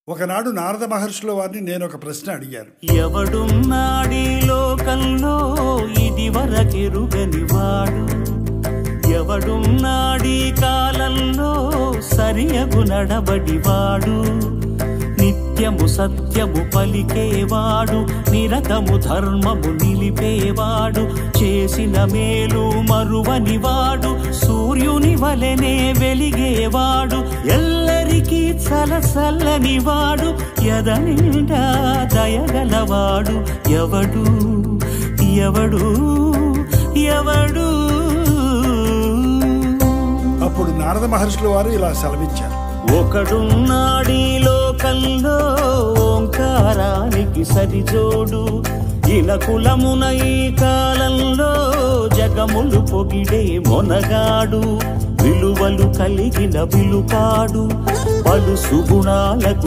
ఒకనాడు నారద మహర్షుల వారిని నేను ఒక ప్రశ్న అడిగాను. ఎవడున్నాడీ లోకంలో ఇది వరకెరుగని వాడు, ఎవడున్నాడీ కాలంలో సరియగు నడబడివాడు, నిత్యము సత్యము పలికేవాడు, నిరతము ధర్మము నిలిపేవాడు, చేసిన మేలు మరువనివాడు, సూర్యుని వలెనే వెలిగేవాడు, ఎల్లరికీ చలచల్లనివాడు, ఎదనిండా దయగలవాడు, ఎవడు ఎవడు ఎవడు. అప్పుడు నారద మహర్షుల వారు ఇలా సెలవిచ్చారు. ఒకడున్నాడీ లోకంలో ఓంకారానికి సరిజోడు, ఇలకులమున ఈ కాలంలో జగములు పొగిడే మొనగాడు, విలువలు కలిగిన విలుకాడు, పలు సుగుణాలకు